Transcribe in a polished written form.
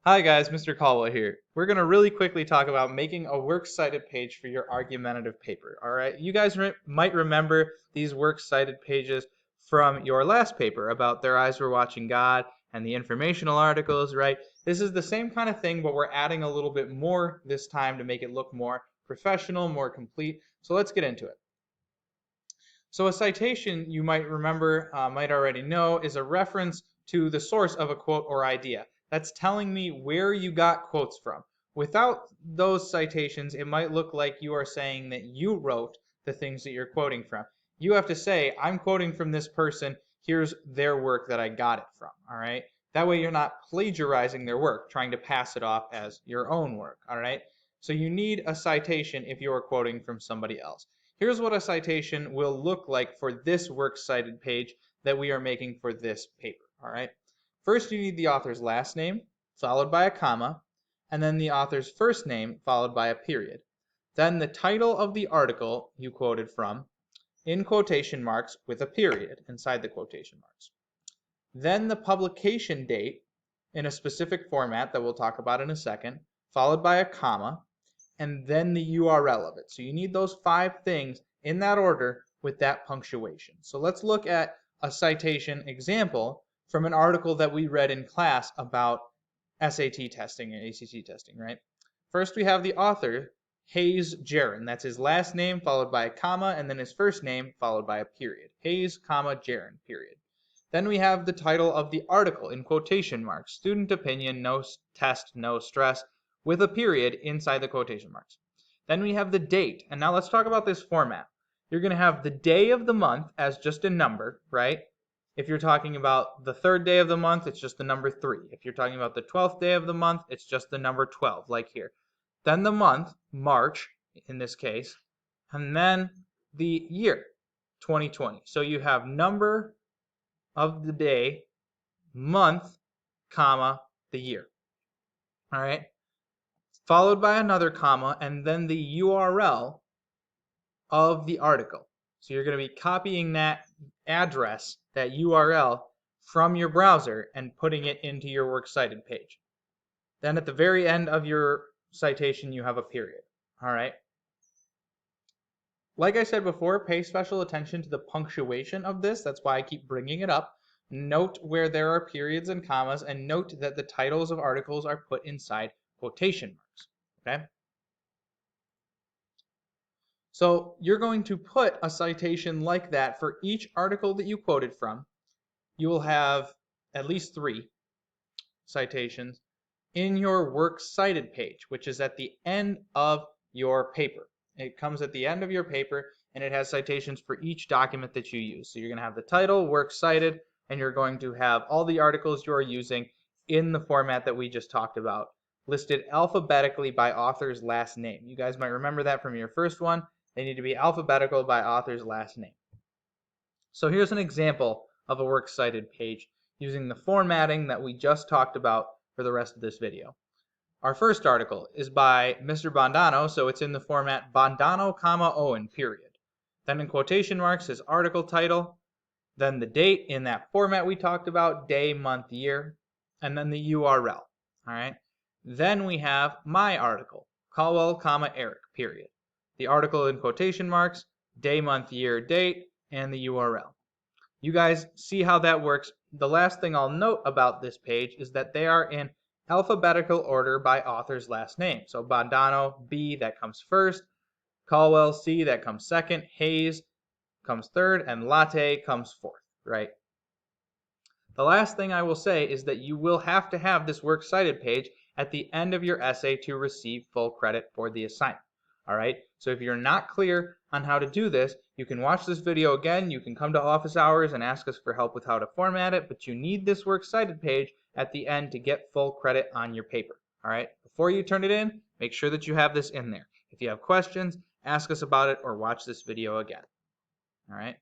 Hi guys, Mr. Caldwell here. We're going to really quickly talk about making a works cited page for your argumentative paper. All right, you guys might remember these works cited pages from your last paper about Their Eyes Were Watching God and the informational articles, right? This is the same kind of thing, but we're adding a little bit more this time to make it look more professional, more complete. So let's get into it. So a citation, you might remember, might already know, is a reference to the source of a quote or idea. That's telling me where you got quotes from. Without those citations, it might look like you are saying that you wrote the things that you're quoting from. You have to say, I'm quoting from this person, here's their work that I got it from, all right? That way you're not plagiarizing their work, trying to pass it off as your own work, all right? So you need a citation if you're quoting from somebody else. Here's what a citation will look like for this works cited page that we are making for this paper, all right? First, you need the author's last name, followed by a comma, and then the author's first name, followed by a period. Then the title of the article you quoted from, in quotation marks with a period inside the quotation marks. Then the publication date in a specific format that we'll talk about in a second, followed by a comma, and then the URL of it. So you need those 5 things in that order with that punctuation. So let's look at a citation example from an article that we read in class about SAT testing and ACT testing, right? First we have the author, Hayes Jaron. That's his last name followed by a comma, and then his first name followed by a period. Hayes, comma, Jaron, period. Then we have the title of the article in quotation marks, student opinion, no test, no stress, with a period inside the quotation marks. Then we have the date. And now let's talk about this format. You're going to have the day of the month as just a number, right? If you're talking about the 3rd day of the month, it's just the number 3. If you're talking about the 12th day of the month, it's just the number 12, like here. Then the month, March in this case, and then the year, 2020. So you have number of the day, month, comma, the year. All right? Followed by another comma, and then the URL of the article. So you're going to be copying that address, that URL, from your browser and putting it into your works cited page. Then at the very end of your citation, you have a period. All right? Like I said before, pay special attention to the punctuation of this. That's why I keep bringing it up. Note where there are periods and commas, and note that the titles of articles are put inside quotation marks. Okay? So you're going to put a citation like that for each article that you quoted from. You will have at least 3 citations in your works cited page, which is at the end of your paper. It comes at the end of your paper, and it has citations for each document that you use. So you're going to have the title, works cited, and you're going to have all the articles you are using in the format that we just talked about, listed alphabetically by author's last name. You guys might remember that from your first one. They need to be alphabetical by author's last name. So here's an example of a works cited page using the formatting that we just talked about for the rest of this video. Our first article is by Mr. Bondano, so it's in the format Bondano, Owen, period. Then in quotation marks is article title, then the date in that format we talked about, day, month, year, and then the URL. All right. Then we have my article, Caldwell, Eric, period. The article in quotation marks, day, month, year, date, and the URL. You guys see how that works. The last thing I'll note about this page is that they are in alphabetical order by author's last name. So Bondano, B, that comes first. Caldwell, C, that comes second. Hayes comes third. And Latte comes fourth, right? The last thing I will say is that you will have to have this works cited page at the end of your essay to receive full credit for the assignment. All right, so if you're not clear on how to do this, you can watch this video again. You can come to office hours and ask us for help with how to format it, but you need this works cited page at the end to get full credit on your paper. All right, before you turn it in, make sure that you have this in there. If you have questions, ask us about it or watch this video again. All right.